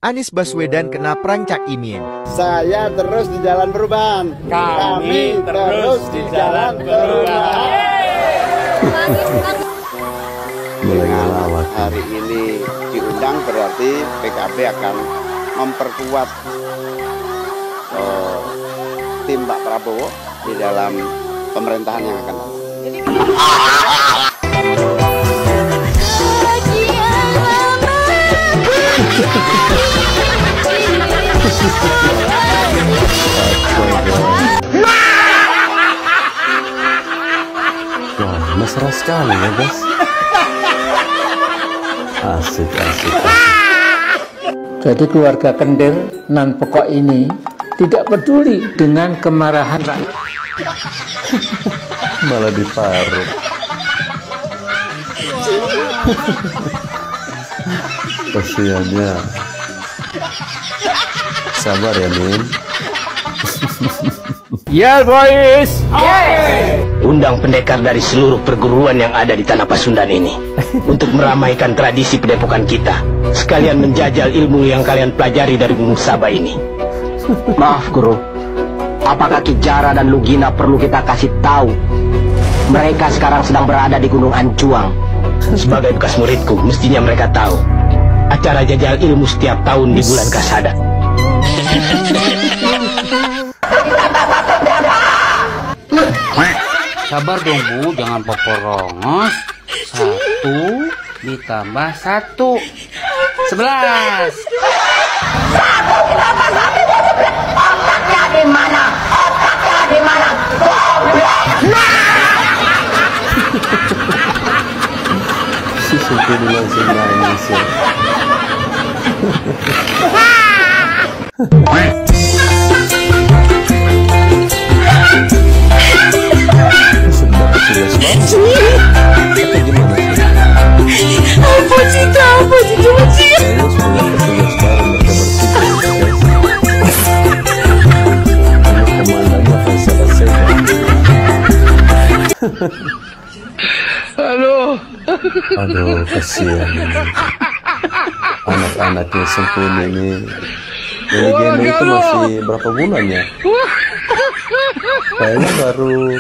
Anies Baswedan kena prank Cak Imin. Saya terus di jalan perubahan. Kami terus di jalan perubahan. Dengan hari ini diundang berarti PKB akan memperkuat tim Pak Prabowo di dalam pemerintahan yang akan datang. Wah, mesra sekali ya guys. Asik. Jadi keluarga Kendir nan pokok ini tidak peduli dengan kemarahan rakyat. Malah diparut. Kasiannya. Sabar ya Min. Ya boys. Undang pendekar dari seluruh perguruan yang ada di tanah Pasundan ini untuk meramaikan tradisi pendepokan kita, sekalian menjajal ilmu yang kalian pelajari dari Gunung Saba ini. Maaf Guru, apakah Ki Jara dan Lugina perlu kita kasih tahu? Mereka sekarang sedang berada di Gunung Ancuang. Sebagai bekas muridku, mestinya mereka tahu acara jajal ilmu setiap tahun di bulan Kasada. Sabar dong Bu, jangan poporongos. 1 ditambah 1 11. Otaknya di mana? Otaknya di mana? Si Suku langsung nangis ya. Aduh, kasihan anak-anaknya Sempuni ini. Ini gendong itu masih berapa bulan ya? Kayaknya baru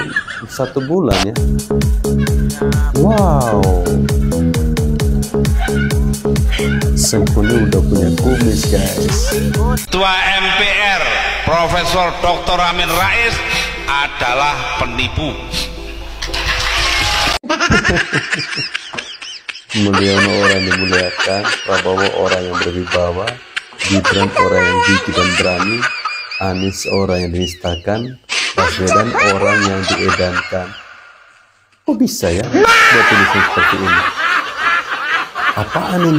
1 bulan ya. Wow, Sempuni udah punya kumis guys. Ketua MPR Profesor Dr. Amin Rais adalah penipu. Mulyono orang yang dimuliakan, Prabowo orang yang berwibawa, Gibran orang yang gigih dan berani, Anies orang yang dinistakan, Baswedan orang yang diedankan. Kok bisa ya buat tulisan seperti ini? Apaan ini?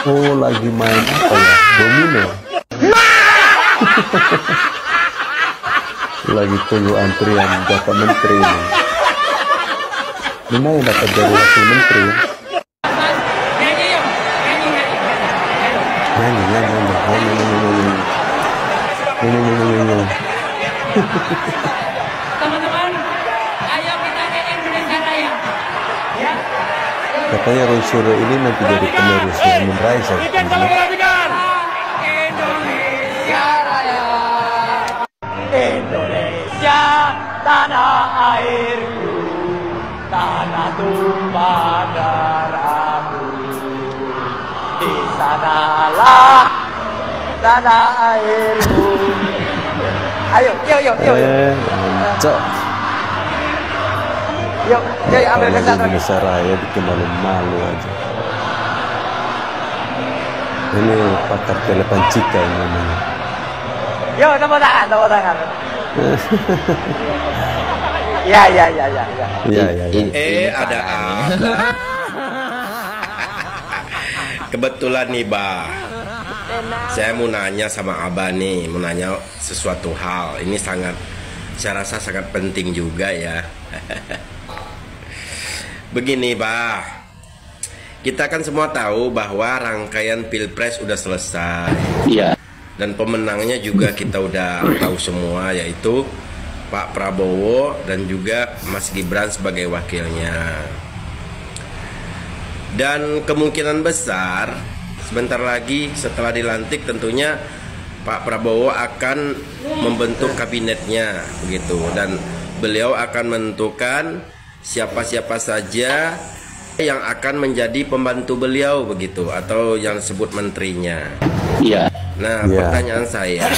Oh, lagi main apa ya? Domino. Lagi tunggu antrian jatah menteri ini. Lumayan dapat jadi wakil menteri ya. Nyanyi. Teman-teman, ayo kita nyanyi Indonesia Raya. Ya. Katanya Roy Suryo ini nanti jadi penerusnya Amin Rais. Indonesia Raya. Indonesia tanah airku, tanah tumpah darahku. Di sanalah tanah airku. Ayo. Cok. Yuk, ambil kesan. Indonesia Raya bikin malu-malu aja. Ini pakar telepan cika yang namanya. Yuk, tepuk tangan. Ya. Ada kebetulan nih, Bah. Saya mau nanya sama Abah nih, mau nanya sesuatu hal. Ini saya rasa sangat penting juga ya. Begini, Bah. Kita kan semua tahu bahwa rangkaian Pilpres udah selesai. Iya. Dan pemenangnya juga kita udah tahu semua, yaitu Pak Prabowo dan juga Mas Gibran sebagai wakilnya. Dan kemungkinan besar sebentar lagi setelah dilantik tentunya Pak Prabowo akan membentuk kabinetnya begitu, dan beliau akan menentukan siapa-siapa saja yang akan menjadi pembantu beliau begitu, atau yang disebut menterinya. Iya. Nah, pertanyaan saya,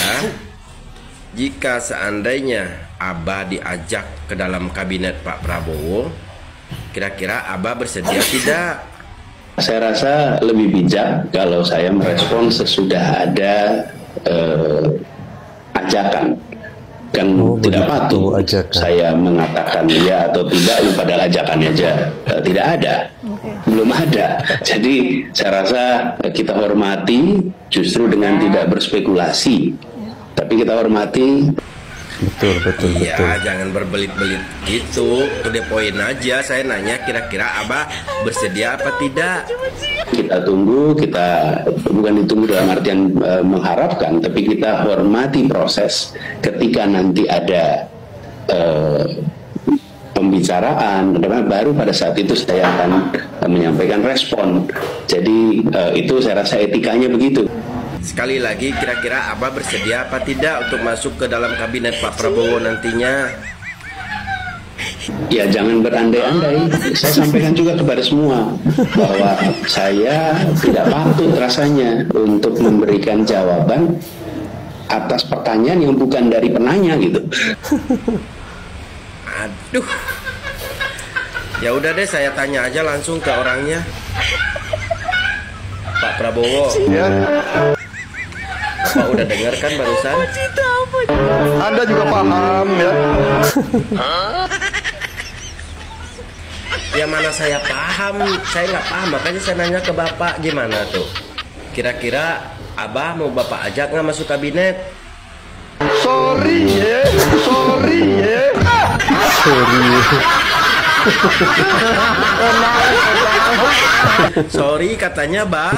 jika seandainya Abah diajak ke dalam kabinet Pak Prabowo, kira-kira Abah bersedia tidak? Saya rasa lebih bijak kalau saya merespon sesudah ada ajakan. Kan tidak patuh saya mengatakan ya atau tidak, padahal ajakannya aja tidak ada, belum ada. Jadi saya rasa kita hormati justru dengan tidak berspekulasi, tapi kita hormati. Betul. Ya, jangan berbelit-belit gitu. To the point aja. Saya nanya kira-kira Abah bersedia apa tidak? Kita tunggu, kita bukan ditunggu dalam artian mengharapkan, tapi kita hormati proses. Ketika nanti ada pembicaraan, baru pada saat itu saya akan menyampaikan respon. Jadi itu saya rasa etikanya begitu. Sekali lagi, kira-kira Abah bersedia apa tidak untuk masuk ke dalam kabinet Pak Prabowo nantinya? Ya, jangan berandai-andai. Saya sampaikan juga kepada semua bahwa saya tidak patut rasanya untuk memberikan jawaban atas pertanyaan yang bukan dari penanya gitu. Aduh. Ya udah deh, saya tanya aja langsung ke orangnya. Pak Prabowo. Ya. Bapak udah dengar kan barusan? Anda juga paham ya? Ya mana saya paham, saya nggak paham, makanya saya nanya ke Bapak gimana tuh. Kira-kira Abah mau Bapak ajak nggak masuk kabinet? Sorry ya. Sorry katanya, Bah.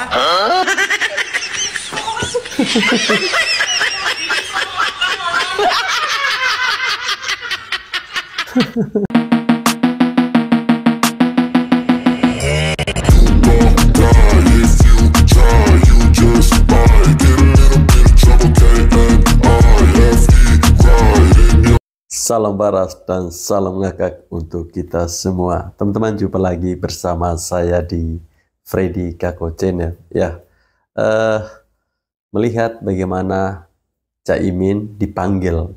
Salam baras dan salam ngakak untuk kita semua. Teman-teman, jumpa lagi bersama saya di Freddy Kako Channel. Ya, melihat bagaimana Caimin dipanggil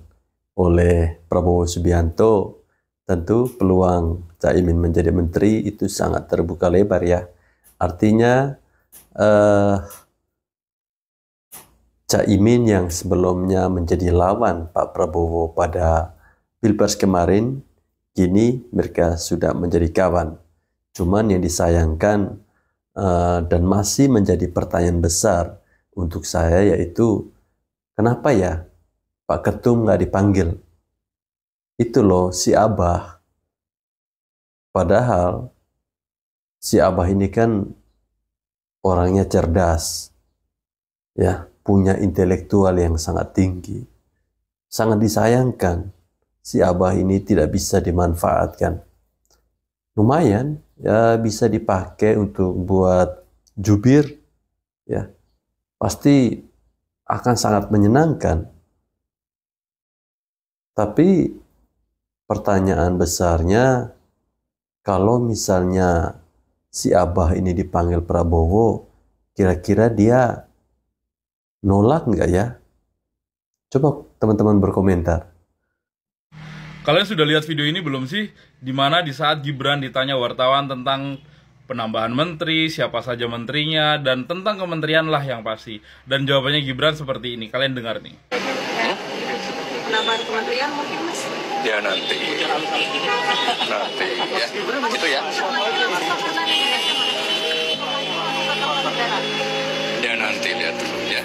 oleh Prabowo Subianto, tentu peluang Caimin menjadi menteri itu sangat terbuka lebar ya. Artinya Caimin yang sebelumnya menjadi lawan Pak Prabowo pada Pilpres kemarin, kini mereka sudah menjadi kawan. Cuman yang disayangkan dan masih menjadi pertanyaan besar untuk saya yaitu, kenapa ya Pak Ketum nggak dipanggil? Itu loh si Abah. Padahal si Abah ini kan orangnya cerdas, ya, punya intelektual yang sangat tinggi. Sangat disayangkan si Abah ini tidak bisa dimanfaatkan. Lumayan ya, bisa dipakai untuk buat jubir ya, pasti akan sangat menyenangkan. Tapi pertanyaan besarnya, kalau misalnya si Abah ini dipanggil Prabowo, kira-kira dia nolak nggak ya? Coba teman-teman berkomentar. Kalian sudah lihat video ini belum sih? Dimana di saat Gibran ditanya wartawan tentang penambahan menteri, siapa saja menterinya, dan tentang kementerian lah yang pasti. Dan jawabannya Gibran seperti ini, kalian dengar nih. Penambahan kementerian mungkin mas? Ya nanti ya, itu ya. Ya nanti lihat dulu ya.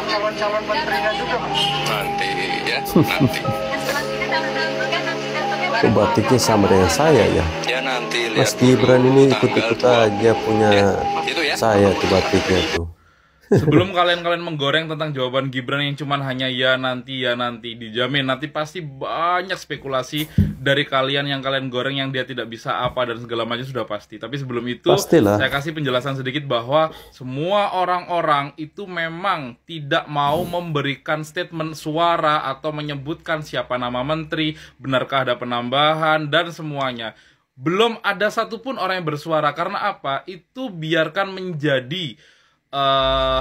Calon-calon menterinya juga. Nanti ya, nanti. Kok batiknya sama dengan saya ya? Ya nanti lihat. Mas Gibran ini ikut-ikut aja punya itu ya? saya tuh batiknya tuh. Sebelum kalian menggoreng tentang jawaban Gibran yang cuman hanya ya nanti, dijamin nanti pasti banyak spekulasi dari kalian yang kalian goreng yang dia tidak bisa apa dan segala macam sudah pasti. Tapi sebelum itu Pastilah. saya kasih penjelasan sedikit bahwa semua orang-orang itu memang tidak mau memberikan statement suara atau menyebutkan siapa nama menteri, benarkah ada penambahan dan semuanya. Belum ada satupun orang yang bersuara. Karena apa? Itu biarkan menjadi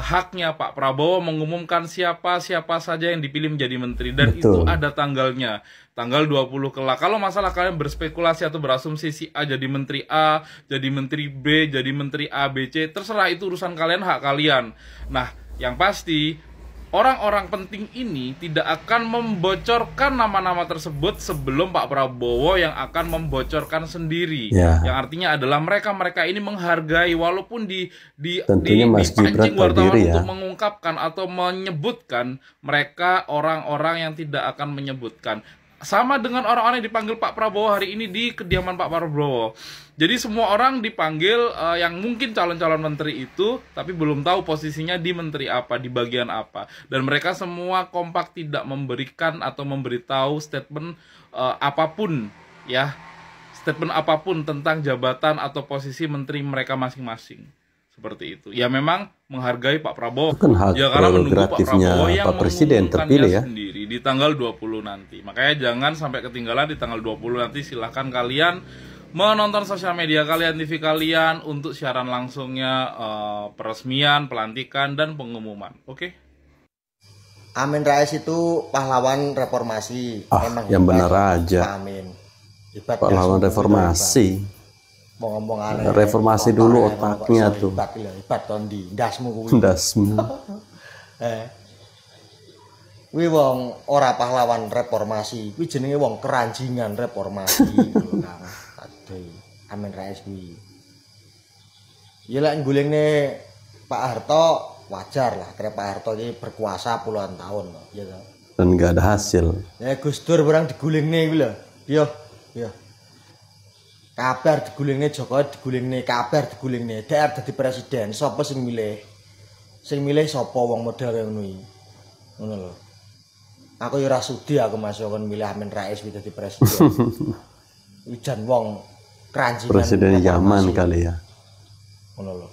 haknya Pak Prabowo mengumumkan siapa saja yang dipilih menjadi menteri. Dan Betul. itu ada tanggalnya, tanggal 20 kelak. Kalau masalah kalian berspekulasi atau berasumsi si A jadi menteri A, jadi menteri B, jadi menteri A, B, C, terserah, itu urusan kalian, hak kalian. Nah, yang pasti orang-orang penting ini tidak akan membocorkan nama-nama tersebut sebelum Pak Prabowo yang akan membocorkan sendiri. Yang artinya adalah mereka ini menghargai, walaupun Tentunya Mas Gibran dipancing tahu wartawan diri ya. untuk mengungkapkan atau menyebutkan, mereka orang-orang yang tidak akan menyebutkan. Sama dengan orang-orang yang dipanggil Pak Prabowo hari ini di kediaman Pak Prabowo. Jadi semua orang dipanggil yang mungkin calon-calon menteri itu, tapi belum tahu posisinya di menteri apa, di bagian apa. Dan mereka semua kompak tidak memberikan atau memberitahu statement apapun, ya, statement apapun tentang jabatan atau posisi menteri mereka masing-masing. Seperti itu. Ya memang menghargai Pak Prabowo. Itu kan hak Ya karena menunggu Pak prerogatifnya Prabowo yang Pak Presiden terpilih ya. sendiri di tanggal 20 nanti. Makanya jangan sampai ketinggalan di tanggal 20 nanti. Silahkan kalian menonton sosial media kalian, TV kalian untuk siaran langsungnya peresmian, pelantikan dan pengumuman. Oke? Amin Rais itu pahlawan reformasi. Emang yang hebat. benar aja. Amin. Hebat, Pahlawan reformasi. Reformasi dulu otaknya tuh. Hebat tondi, ndasmu kuwi. Ndasmu. Kuwi wong ora pahlawan reformasi, kuwi jenenge wong keranjingan reformasi lho Kang. Aduh, Amin Rais kuwi. Ya lek nggulingne Pak Harto wajar lah, karena Pak Harto ini berkuasa puluhan tahun loh, ya kan. Dan nggak ada hasil. Ya Gus Dur barang digulingne kuwi lho. Yo. Kabar digulingne Jokowi, digulingne kabar digulingne DR dadi presiden. Sapa sing milih? Sing milih sapa wong model ngono iki? Ngono lho. Aku ya ora sudi aku masuk kon milih Amin Rais dadi presiden. Ujan wong keranjingan. Presiden zaman kali ya. Ngono lho.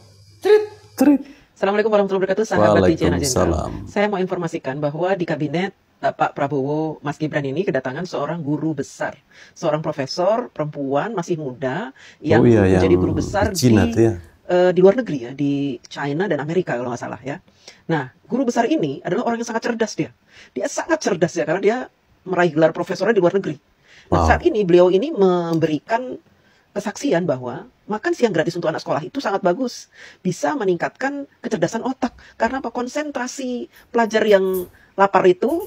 Trit. Assalamualaikum warahmatullahi wabarakatuh, sahabat Dijen Waalaikumsalam. Saya mau informasikan bahwa di kabinet Pak Prabowo, Mas Gibran ini kedatangan seorang guru besar, seorang profesor perempuan masih muda yang menjadi guru besar di luar negeri ya, di China dan Amerika kalau nggak salah ya. Nah, guru besar ini adalah orang yang sangat cerdas dia. Dia sangat cerdas ya karena dia meraih gelar profesornya di luar negeri. Nah, saat ini beliau ini memberikan kesaksian bahwa makan siang gratis untuk anak sekolah itu sangat bagus, bisa meningkatkan kecerdasan otak. Karena apa? Konsentrasi pelajar yang lapar itu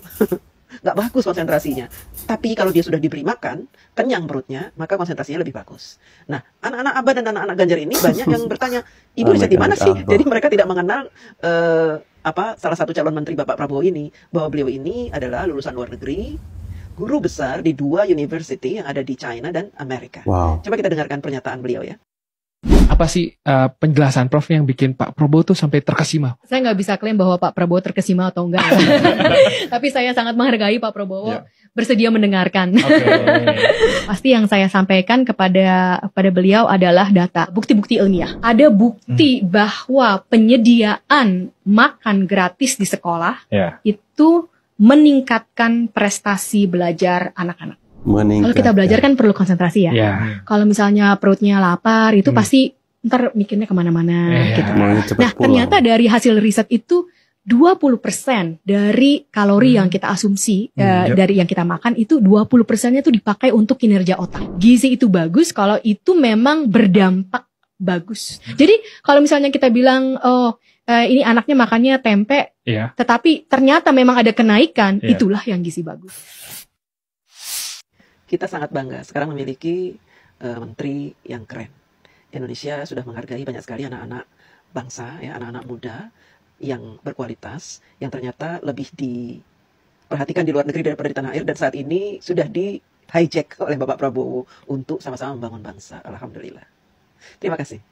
nggak bagus konsentrasinya. Tapi kalau dia sudah diberi makan, kenyang perutnya, maka konsentrasinya lebih bagus. Nah, anak-anak Abah dan anak-anak Ganjar ini banyak yang bertanya, Ibu riset di mana sih? Jadi mereka tidak mengenal salah satu calon menteri Bapak Prabowo ini, bahwa beliau ini adalah lulusan luar negeri, guru besar di 2 university yang ada di China dan Amerika. Coba kita dengarkan pernyataan beliau ya. Apa sih penjelasan Prof yang bikin Pak Prabowo tuh sampai terkesima? Saya nggak bisa klaim bahwa Pak Prabowo terkesima atau enggak. Tapi saya sangat menghargai Pak Prabowo bersedia mendengarkan. Pasti yang saya sampaikan kepada beliau adalah data, bukti-bukti ilmiah. Ada bukti bahwa penyediaan makan gratis di sekolah itu meningkatkan prestasi belajar anak-anak. Kalau kita belajar kan perlu konsentrasi ya. Kalau misalnya perutnya lapar itu pasti ntar mikirnya kemana-mana gitu. Nah ternyata dari hasil riset itu 20% dari kalori yang kita asumsi dari yang kita makan itu 20%-nya itu dipakai untuk kinerja otak. Gizi itu bagus kalau itu memang berdampak bagus. Jadi kalau misalnya kita bilang ini anaknya makannya tempe, tetapi ternyata memang ada kenaikan, itulah yang gizi bagus. Kita sangat bangga sekarang memiliki menteri yang keren. Indonesia sudah menghargai banyak sekali anak-anak bangsa, ya, anak-anak muda yang berkualitas, yang ternyata lebih diperhatikan di luar negeri daripada di tanah air, dan saat ini sudah di hijack oleh Bapak Prabowo untuk sama-sama membangun bangsa. Alhamdulillah. Terima kasih.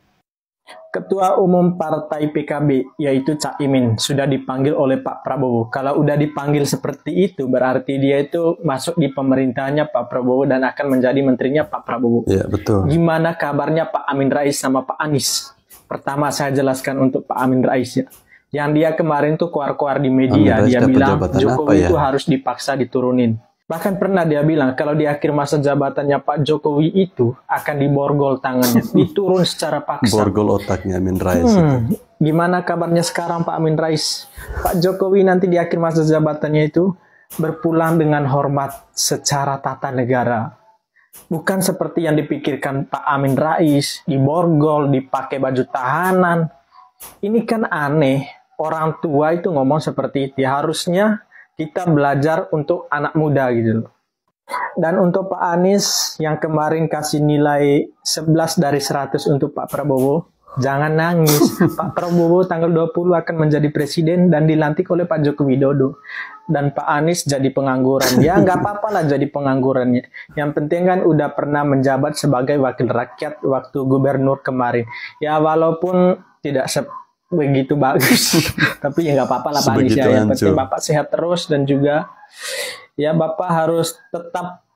Ketua Umum Partai PKB, yaitu Cak Imin, sudah dipanggil oleh Pak Prabowo. Kalau udah dipanggil seperti itu, berarti dia itu masuk di pemerintahannya Pak Prabowo dan akan menjadi menterinya Pak Prabowo. Ya, betul. Gimana kabarnya Pak Amin Rais sama Pak Anies? Pertama saya jelaskan untuk Pak Amin Rais ya. Yang dia kemarin tuh keluar-keluar di media, dia bilang Jokowi itu harus dipaksa diturunin. Bahkan pernah dia bilang kalau di akhir masa jabatannya Pak Jokowi itu akan diborgol tangannya, diturun secara paksa. Borgol otaknya Amin Rais. Gimana kabarnya sekarang Pak Amin Rais? Pak Jokowi nanti di akhir masa jabatannya itu berpulang dengan hormat secara tata negara. Bukan seperti yang dipikirkan Pak Amin Rais, diborgol, dipakai baju tahanan. Ini kan aneh, orang tua itu ngomong seperti itu. Harusnya kita belajar untuk anak muda gitu loh. Dan untuk Pak Anies yang kemarin kasih nilai 11 dari 100 untuk Pak Prabowo, jangan nangis. Pak Prabowo tanggal 20 akan menjadi presiden dan dilantik oleh Pak Joko Widodo. Dan Pak Anies jadi pengangguran. Ya nggak apa-apa lah jadi penganggurannya. Yang penting kan udah pernah menjabat sebagai wakil rakyat waktu gubernur kemarin. Ya walaupun tidak begitu bagus, tapi ya nggak apa-apa lah Pak Anies ya. Yang penting Bapak sehat terus dan juga ya Bapak harus tetap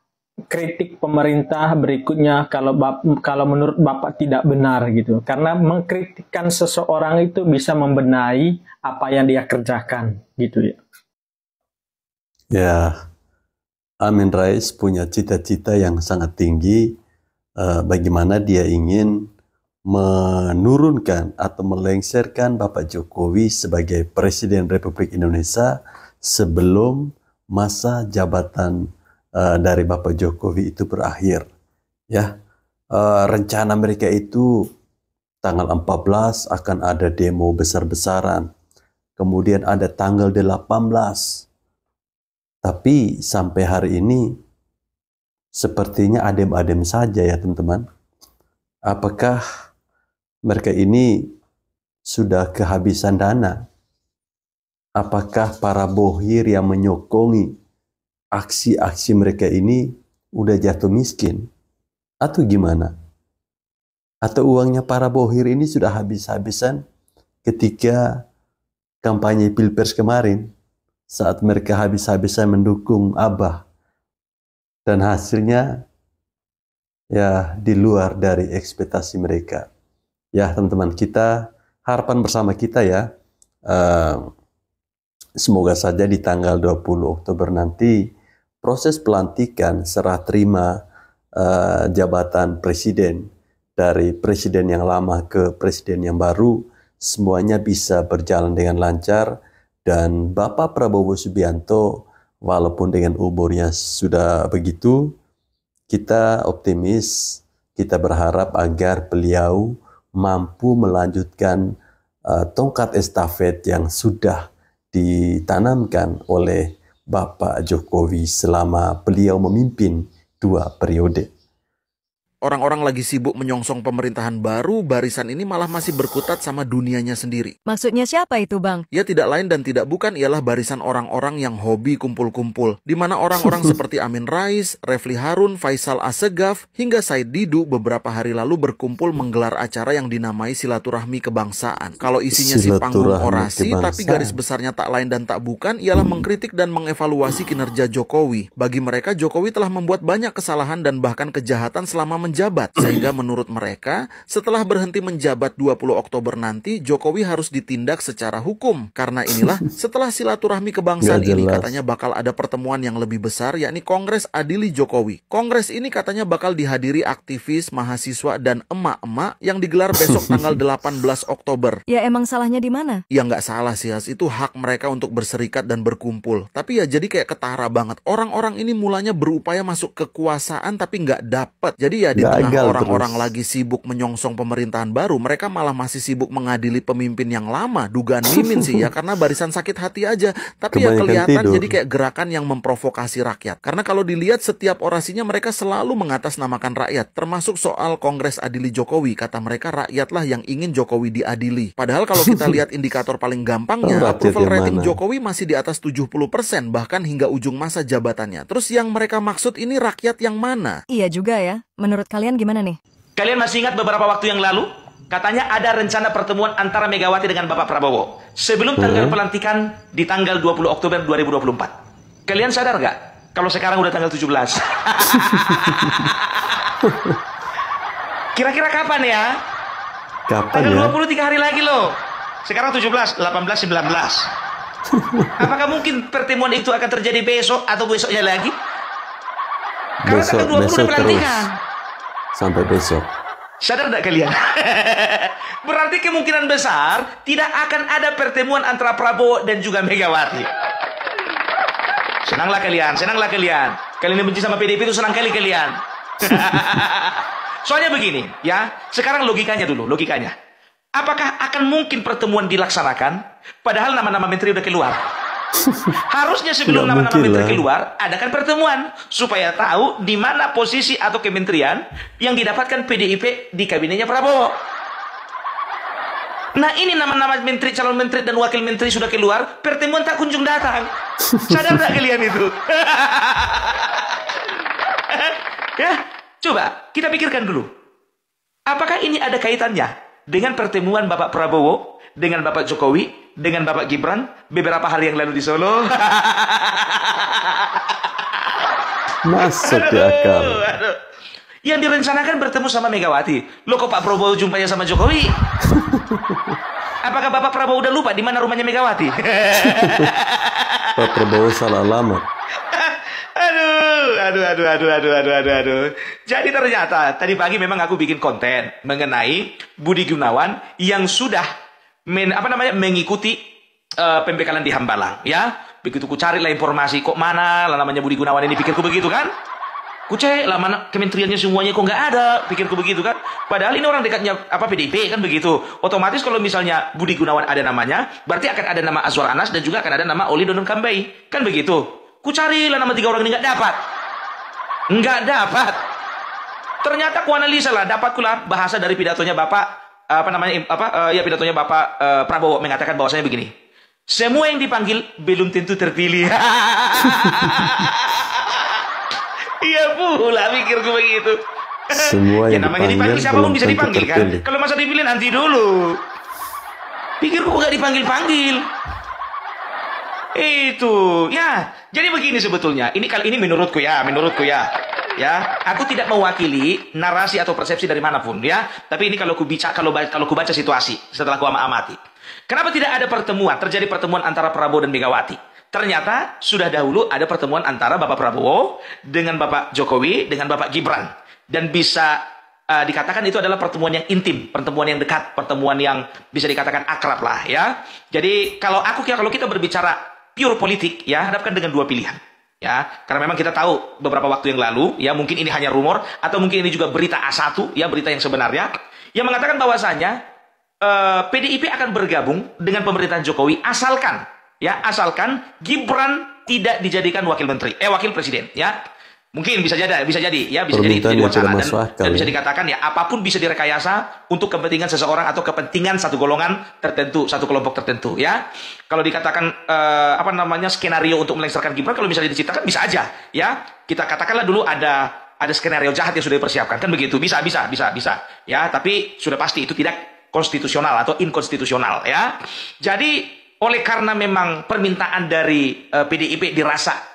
kritik pemerintah berikutnya kalau menurut Bapak tidak benar gitu. Karena mengkritikkan seseorang itu bisa membenahi apa yang dia kerjakan gitu ya. Ya, Amin Rais punya cita-cita yang sangat tinggi bagaimana dia ingin menurunkan atau melengsarkan Bapak Jokowi sebagai Presiden Republik Indonesia sebelum masa jabatan dari Bapak Jokowi itu berakhir. Ya, rencana mereka itu tanggal 14 akan ada demo besar-besaran. Kemudian ada tanggal 18. Tapi sampai hari ini sepertinya adem-adem saja ya teman-teman. Apakah mereka ini sudah kehabisan dana? Apakah para bohir yang menyokongi aksi-aksi mereka ini udah jatuh miskin? Atau gimana? Atau uangnya para bohir ini sudah habis-habisan ketika kampanye Pilpres kemarin, saat mereka habis-habisan mendukung Abah, dan hasilnya ya di luar dari ekspektasi mereka. Ya teman-teman, kita harapan bersama kita ya, semoga saja di tanggal 20 Oktober nanti proses pelantikan serah terima jabatan presiden dari presiden yang lama ke presiden yang baru semuanya bisa berjalan dengan lancar, dan Bapak Prabowo Subianto walaupun dengan umurnya sudah begitu, kita optimis, kita berharap agar beliau mampu melanjutkan tongkat estafet yang sudah ditanamkan oleh Bapak Jokowi selama beliau memimpin 2 periode. Orang-orang lagi sibuk menyongsong pemerintahan baru, barisan ini malah masih berkutat sama dunianya sendiri. Maksudnya siapa itu, Bang? Ya tidak lain dan tidak bukan ialah barisan orang-orang yang hobi kumpul-kumpul. Di mana orang-orang seperti Amin Rais, Refli Harun, Faisal Assegaf, hingga Said Didu beberapa hari lalu berkumpul menggelar acara yang dinamai silaturahmi kebangsaan. Kalau isinya si panggung orasi, tapi garis besarnya tak lain dan tak bukan ialah mengkritik dan mengevaluasi kinerja Jokowi. Bagi mereka, Jokowi telah membuat banyak kesalahan dan bahkan kejahatan selama menjabat, sehingga menurut mereka setelah berhenti menjabat 20 Oktober nanti Jokowi harus ditindak secara hukum. Karena inilah setelah silaturahmi kebangsaan ini katanya bakal ada pertemuan yang lebih besar, yakni Kongres Adili Jokowi. Kongres ini katanya bakal dihadiri aktivis, mahasiswa dan emak-emak yang digelar besok tanggal 18 Oktober. Ya emang salahnya di mana? Ya nggak salah sih, itu hak mereka untuk berserikat dan berkumpul. Tapi ya jadi kayak ketara banget. Orang-orang ini mulanya berupaya masuk kekuasaan tapi nggak dapet. Jadi ya di tengah orang-orang lagi sibuk menyongsong pemerintahan baru, mereka malah masih sibuk mengadili pemimpin yang lama. Dugaan mimin sih ya, karena barisan sakit hati aja. Tapi ya kelihatan jadi kayak gerakan yang memprovokasi rakyat. Karena kalau dilihat setiap orasinya mereka selalu mengatasnamakan rakyat. Termasuk soal Kongres Adili Jokowi. Kata mereka rakyatlah yang ingin Jokowi diadili. Padahal kalau kita lihat indikator paling gampangnya, approval rating Jokowi masih di atas 70%, bahkan hingga ujung masa jabatannya. Terus yang mereka maksud ini rakyat yang mana? Iya juga ya. Menurut kalian gimana nih? Kalian masih ingat beberapa waktu yang lalu? Katanya ada rencana pertemuan antara Megawati dengan Bapak Prabowo sebelum tanggal pelantikan di tanggal 20 Oktober 2024. Kalian sadar nggak kalau sekarang udah tanggal 17? Kira-kira kapan ya? Kapan tanggal ya? 23 hari lagi loh. Sekarang 17, 18, 19. Apakah mungkin pertemuan itu akan terjadi besok atau besoknya lagi? Karena tanggal 20 udah pelantikan. Sampai besok. Sadar tidak kalian? Berarti kemungkinan besar tidak akan ada pertemuan antara Prabowo dan juga Megawati. Senanglah kalian, senanglah kalian. Kalian yang benci sama PDIP itu senang kali kalian. Soalnya begini, ya. Sekarang logikanya dulu, logikanya. Apakah akan mungkin pertemuan dilaksanakan padahal nama-nama menteri udah keluar? Harusnya sebelum nama-nama menteri keluar, adakan pertemuan supaya tahu di mana posisi atau kementerian yang didapatkan PDIP di kabinetnya Prabowo. Nah ini nama-nama menteri, calon menteri dan wakil menteri sudah keluar, pertemuan tak kunjung datang. Sadar tak kalian itu? Ya, coba kita pikirkan dulu. Apakah ini ada kaitannya dengan pertemuan Bapak Prabowo dengan Bapak Jokowi, dengan Bapak Gibran beberapa hari yang lalu di Solo? Masuk di akal. Yang direncanakan bertemu sama Megawati. Loh kok Pak Prabowo jumpanya sama Jokowi? Apakah Bapak Prabowo udah lupa di mana rumahnya Megawati? Pak Prabowo salah alamat. Aduh. Jadi ternyata tadi pagi memang aku bikin konten mengenai Budi Gunawan yang sudah mengikuti pembekalan di Hambalang, ya. Begitu ku cari lah informasi, kok mana lah namanya Budi Gunawan ini, pikirku begitu kan. Ku cek lah mana kementeriannya semuanya, kok nggak ada, pikirku begitu kan. Padahal ini orang dekatnya PDIP kan begitu. Otomatis kalau misalnya Budi Gunawan ada namanya, berarti akan ada nama Azwar Anas dan juga akan ada nama Oli Donald Kambay, kan begitu. Ku cari lah nama 3 orang ini, nggak dapat. Ternyata ku analisa lah, dapatku lah bahasa dari pidatonya Bapak pidatonya Bapak Prabowo mengatakan bahwasanya begini. Semua yang dipanggil belum tentu terpilih. Iya pula pikirku begitu. Semua yang namanya dipanggil siapapun bisa dipanggil kan. Kalau masa dipilih nanti dulu. Pikirku kok gak dipanggil-panggil. Itu ya. Jadi begini sebetulnya. Ini kali ini menurutku ya. Ya, aku tidak mewakili narasi atau persepsi dari manapun ya. Tapi ini kalau ku baca situasi setelah ku amati. Kenapa tidak ada terjadi pertemuan antara Prabowo dan Megawati? Ternyata sudah dahulu ada pertemuan antara Bapak Prabowo dengan Bapak Jokowi dengan Bapak Gibran, dan bisa dikatakan itu adalah pertemuan yang intim, pertemuan yang dekat, pertemuan yang bisa dikatakan akrab lah ya. Jadi kalau kita berbicara pure politik ya, hadapkan dengan 2 pilihan. Ya, karena memang kita tahu beberapa waktu yang lalu, ya mungkin ini hanya rumor atau mungkin ini juga berita A1, ya berita yang sebenarnya, yang mengatakan bahwasanya PDIP akan bergabung dengan pemerintahan Jokowi asalkan Gibran tidak dijadikan wakil presiden, ya. Mungkin bisa jadi ya, bisa jadi itu jadi wacana dan bisa dikatakan ya apapun bisa direkayasa untuk kepentingan seseorang atau kepentingan satu golongan tertentu, satu kelompok tertentu ya. Kalau dikatakan skenario untuk melengsarkan Gibran, kalau misalnya diciptakan bisa aja ya. Kita katakanlah dulu ada skenario jahat yang sudah dipersiapkan kan begitu, bisa ya, tapi sudah pasti itu tidak konstitusional atau inkonstitusional ya. Jadi oleh karena memang permintaan dari PDIP dirasa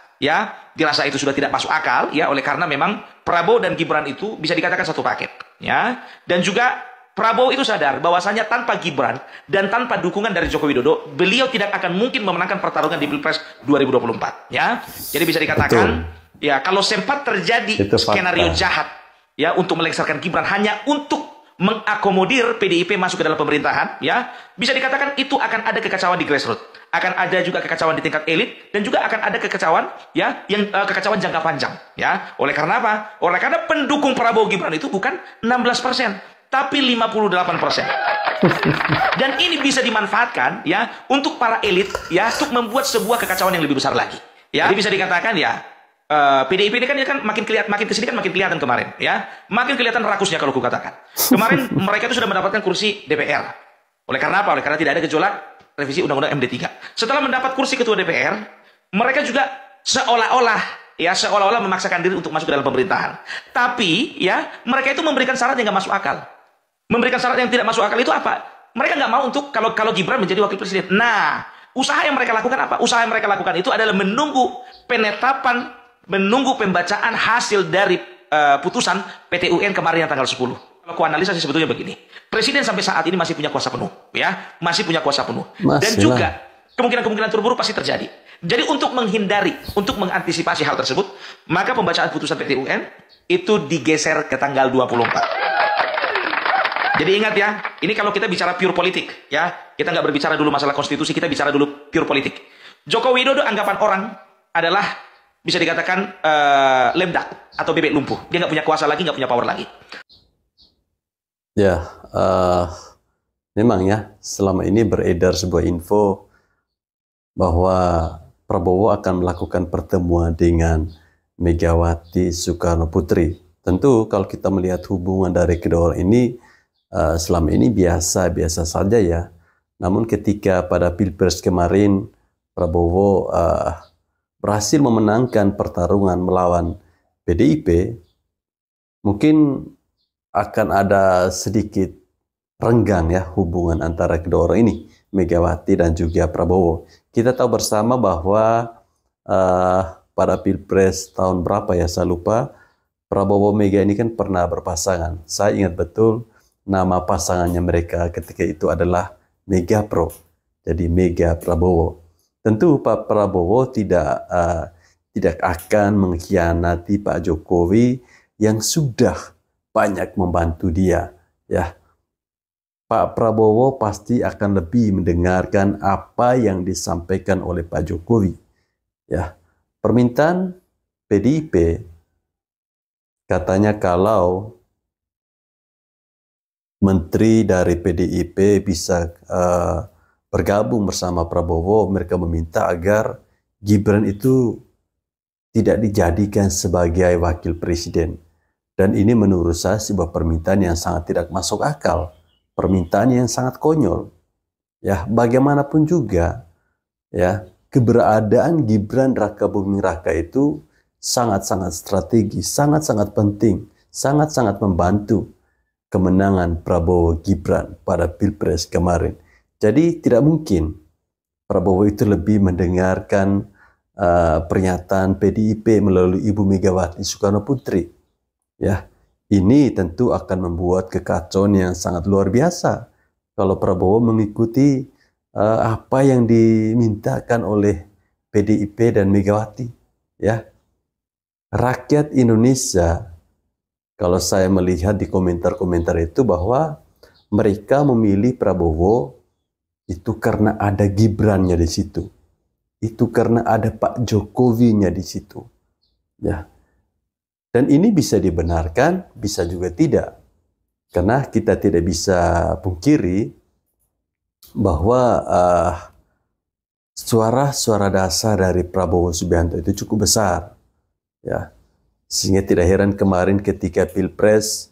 itu sudah tidak masuk akal ya, oleh karena memang Prabowo dan Gibran itu bisa dikatakan satu paket ya. Dan juga Prabowo itu sadar bahwasanya tanpa Gibran dan tanpa dukungan dari Joko Widodo, beliau tidak akan mungkin memenangkan pertarungan di Pilpres 2024 ya. Jadi bisa dikatakan ya, kalau sempat terjadi skenario jahat ya untuk melengsarkan Gibran hanya untuk mengakomodir PDIP masuk ke dalam pemerintahan ya, bisa dikatakan itu akan ada kekacauan di grassroots, akan ada juga kekacauan di tingkat elit, dan juga akan ada kekacauan ya, yang kekacauan jangka panjang ya. Oleh karena apa? Oleh karena pendukung Prabowo Gibran itu bukan 16%, tapi 58%. Dan ini bisa dimanfaatkan ya untuk para elit ya, untuk membuat sebuah kekacauan yang lebih besar lagi ya. Jadi bisa dikatakan ya, PDIP ini kan makin kesini kan makin kelihatan kemarin ya, makin kelihatan rakusnya kalau ku katakan. Kemarin mereka itu sudah mendapatkan kursi DPR. Oleh karena apa? Oleh karena tidak ada gejolak revisi Undang-Undang MD3. Setelah mendapat kursi ketua DPR, mereka juga seolah-olah memaksakan diri untuk masuk ke dalam pemerintahan. Tapi ya mereka itu memberikan syarat yang nggak masuk akal. Memberikan syarat yang tidak masuk akal itu apa? Mereka nggak mau untuk kalau Gibran menjadi wakil presiden. Nah, usaha yang mereka lakukan apa? Usaha yang mereka lakukan itu adalah menunggu penetapan, menunggu pembacaan hasil dari putusan PT UN kemarin yang tanggal 10. Kalau aku analisa sih sebetulnya begini. Presiden sampai saat ini masih punya kuasa penuh, ya, masih punya kuasa penuh. Dan juga kemungkinan-kemungkinan terburuk pasti terjadi. Jadi untuk menghindari, untuk mengantisipasi hal tersebut, maka pembacaan putusan PT UN itu digeser ke tanggal 24. Jadi ingat ya, ini kalau kita bicara pure politik, ya, kita nggak berbicara dulu masalah konstitusi, kita bicara dulu pure politik. Joko Widodo anggapan orang adalah bisa dikatakan lemdak atau bebek lumpuh. Dia nggak punya kuasa lagi, nggak punya power lagi. Ya, memang ya, selama ini beredar sebuah info bahwa Prabowo akan melakukan pertemuan dengan Megawati Soekarno Putri. Tentu kalau kita melihat hubungan dari kedua orang ini, selama ini biasa-biasa saja ya. Namun ketika pada Pilpres kemarin Prabowo berhasil memenangkan pertarungan melawan PDIP, mungkin akan ada sedikit renggang ya hubungan antara kedua orang ini, Megawati dan juga Prabowo. Kita tahu bersama bahwa pada Pilpres tahun berapa ya, saya lupa, Prabowo Mega ini kan pernah berpasangan. Saya ingat betul nama pasangannya mereka ketika itu adalah Mega Pro, jadi Mega Prabowo. Tentu Pak Prabowo tidak akan mengkhianati Pak Jokowi yang sudah banyak membantu dia. Ya, Pak Prabowo pasti akan lebih mendengarkan apa yang disampaikan oleh Pak Jokowi. Ya, permintaan PDIP katanya kalau menteri dari PDIP bisa bergabung bersama Prabowo, mereka meminta agar Gibran itu tidak dijadikan sebagai wakil presiden. Dan ini menurut saya sebuah permintaan yang sangat tidak masuk akal, permintaan yang sangat konyol. Ya, bagaimanapun juga, ya, keberadaan Gibran Raka Buming Raka itu sangat-sangat strategis, sangat-sangat penting, sangat-sangat membantu kemenangan Prabowo Gibran pada Pilpres kemarin. Jadi tidak mungkin Prabowo itu lebih mendengarkan pernyataan PDIP melalui Ibu Megawati Soekarno Putri. Ya, ini tentu akan membuat kekacauan yang sangat luar biasa kalau Prabowo mengikuti apa yang dimintakan oleh PDIP dan Megawati. Ya, rakyat Indonesia, kalau saya melihat di komentar-komentar itu bahwa mereka memilih Prabowo itu karena ada Gibrannya di situ. Itu karena ada Pak Jokowinya di situ. Ya. Dan ini bisa dibenarkan, bisa juga tidak. Karena kita tidak bisa pungkiri bahwa suara-suara dasar dari Prabowo Subianto itu cukup besar. Ya. Sehingga tidak heran kemarin ketika Pilpres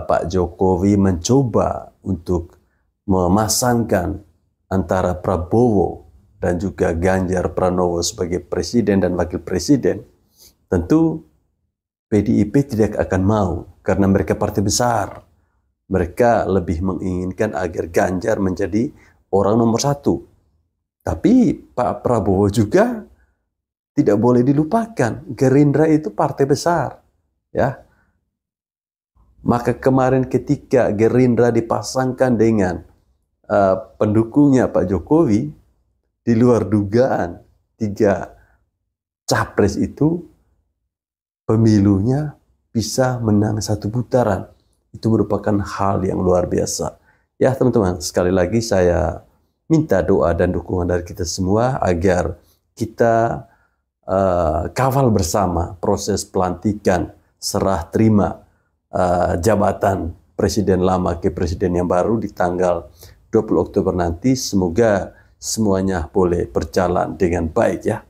Pak Jokowi mencoba untuk memasangkan antara Prabowo dan juga Ganjar Pranowo sebagai presiden dan wakil presiden, tentu PDIP tidak akan mau karena mereka partai besar. Mereka lebih menginginkan agar Ganjar menjadi orang nomor 1. Tapi Pak Prabowo juga tidak boleh dilupakan, Gerindra itu partai besar, ya. Maka kemarin ketika Gerindra dipasangkan dengan pendukungnya Pak Jokowi, di luar dugaan 3 capres itu pemilunya bisa menang 1 putaran. Itu merupakan hal yang luar biasa. Ya teman-teman, sekali lagi saya minta doa dan dukungan dari kita semua agar kita kawal bersama proses pelantikan serah terima jabatan presiden lama ke presiden yang baru di tanggal 20 Oktober nanti. Semoga semuanya boleh berjalan dengan baik ya.